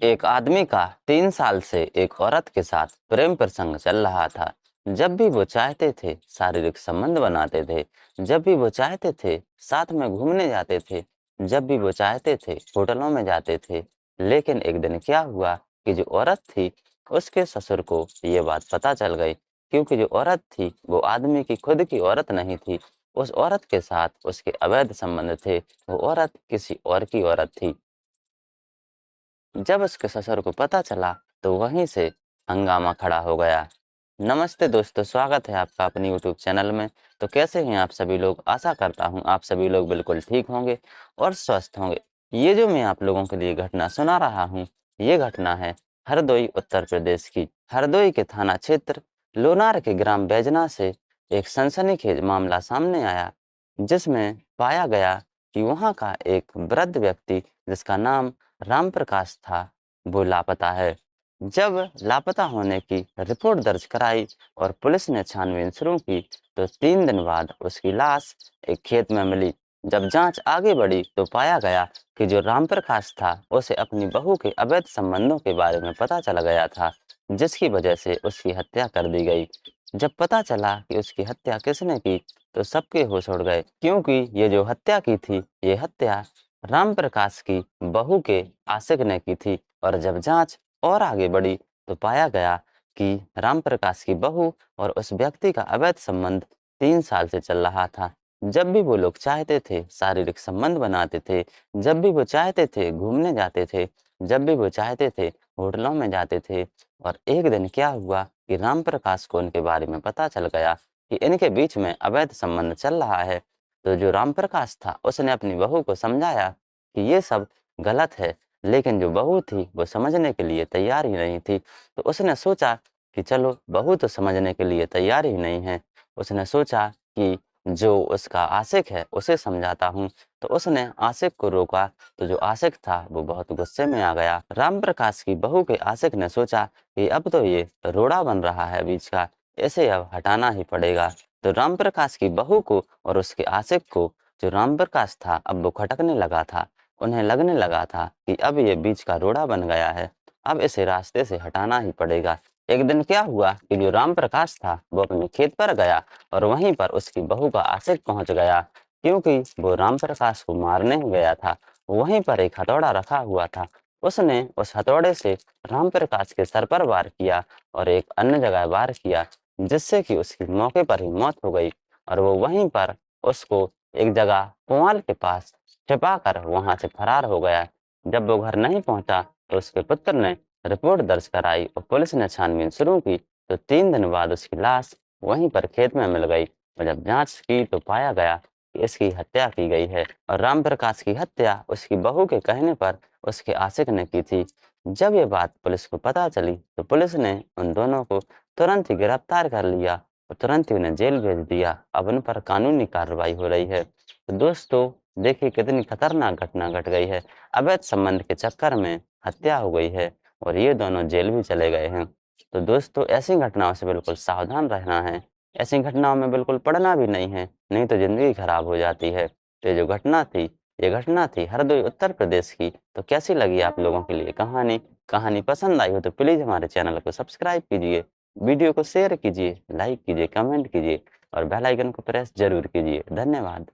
एक आदमी का 3 साल से एक औरत के साथ प्रेम प्रसंग चल रहा था। जब भी वो चाहते थे शारीरिक संबंध बनाते थे, जब भी वो चाहते थे साथ में घूमने जाते थे, जब भी वो चाहते थे होटलों में जाते थे। लेकिन एक दिन क्या हुआ कि जो औरत थी उसके ससुर को ये बात पता चल गई, क्योंकि जो औरत थी वो आदमी की खुद की औरत नहीं थी। उस औरत के साथ उसके अवैध संबंध थे। वो औरत किसी और की औरत थी। जब उसके ससुर को पता चला तो वहीं से हंगामा खड़ा हो गया। नमस्ते दोस्तों, स्वागत है आपका अपनी यूट्यूब चैनल में। तो कैसे हैं आप सभी लोग? आशा करता हूं आप सभी लोग बिल्कुल ठीक होंगे और स्वस्थ होंगे। ये जो मैं आप लोगों के लिए घटना सुना रहा हूं, ये घटना है हरदोई उत्तर प्रदेश की। हरदोई के थाना क्षेत्र लोनार के ग्राम बैजना से एक सनसनीखेज मामला सामने आया, जिसमें पाया गया कि वहां का एक वृद्ध व्यक्ति जिसका नाम राम प्रकाश था, वो लापता है। जब लापता होने की रिपोर्ट दर्ज कराई और पुलिस ने छानबीन शुरू की, तो 3 दिन बाद उसकी लाश एक खेत में मिली। जब जांच आगे बढ़ी तो पाया गया कि जो राम प्रकाश था उसे अपनी बहू के अवैध संबंधों के बारे में पता चल गया था, जिसकी वजह से उसकी हत्या कर दी गई। जब पता चला कि उसकी हत्या किसने की, तो सबके होश उड़ गए, क्योंकि ये जो हत्या की थी, ये हत्या राम प्रकाश की बहू के आशिक ने की थी। और जब जांच और आगे बढ़ी तो पाया गया कि राम प्रकाश की बहू और उस व्यक्ति का अवैध संबंध 3 साल से चल रहा था। जब भी वो लोग चाहते थे शारीरिक संबंध बनाते थे, जब भी वो चाहते थे घूमने जाते थे, जब भी वो चाहते थे होटलों में जाते थे। और एक दिन क्या हुआ कि राम प्रकाश को उनके बारे में पता चल गया कि इनके बीच में अवैध संबंध चल रहा है। तो जो राम प्रकाश था उसने अपनी बहू को समझाया कि ये सब गलत है, लेकिन जो बहू थी वो समझने के लिए तैयार ही नहीं थी। तो उसने सोचा कि चलो, बहू तो समझने के लिए तैयार ही नहीं है। उसने सोचा कि जो उसका आशिक है उसे समझाता हूँ। तो उसने आशिक को रोका, तो जो आशिक था वो बहुत गुस्से में आ गया। राम प्रकाश की बहू के आशिक ने सोचा कि अब तो ये रोड़ा बन रहा है बीच का, इसे अब हटाना ही पड़ेगा। तो राम प्रकाश की बहू को और उसके आशिक को, जो राम प्रकाश था, अब वो खटकने लगा था। उन्हें लगने लगा था कि अब ये बीच का रोड़ा बन गया है, अब इसे रास्ते से हटाना ही पड़ेगा। एक दिन क्या हुआ कि जो राम प्रकाश था वो अपने खेत पर गया और वहीं पर उसकी बहू का आशिक पहुंच गया, क्योंकि वो राम प्रकाश को मारने ही गया था। वहीं पर एक हथौड़ा रखा हुआ था। उसने उस हथौड़े से राम प्रकाश के सर पर वार किया और एक अन्य जगह वार किया, जिससे कि उसकी मौके पर ही मौत हो गई। और वो वहीं पर उसको एक जगह पुआल के पास छिपाकर वहां से फरार हो गया। जब वो घर नहीं पहुंचा तो उसके पुत्र ने रिपोर्ट दर्ज कराई और पुलिस ने छानबीन शुरू की। तो 3 दिन बाद उसकी लाश वहीं पर खेत में मिल गई। और जब जांच की तो पाया गया कि इसकी हत्या की गई है और राम प्रकाश की हत्या उसकी बहू के कहने पर उसके आशिक ने की थी। जब ये बात पुलिस को पता चली तो पुलिस ने उन दोनों को तुरंत ही गिरफ्तार कर लिया और तुरंत ही उन्हें जेल भेज दिया। अब उन पर कानूनी कार्रवाई हो रही है। तो दोस्तों, देखिए कितनी खतरनाक घटना घट गई है। अवैध संबंध के चक्कर में हत्या हो गई है और ये दोनों जेल भी चले गए हैं। तो दोस्तों, ऐसी घटनाओं से बिल्कुल सावधान रहना है। ऐसी घटनाओं में बिल्कुल पड़ना भी नहीं है, नहीं तो ज़िंदगी खराब हो जाती है। तो ये जो घटना थी, ये घटना थी हरदोई उत्तर प्रदेश की। तो कैसी लगी आप लोगों के लिए कहानी? कहानी पसंद आई हो तो प्लीज़ हमारे चैनल को सब्सक्राइब कीजिए, वीडियो को शेयर कीजिए, लाइक कीजिए, कमेंट कीजिए और बेल आइकन को प्रेस ज़रूर कीजिए। धन्यवाद।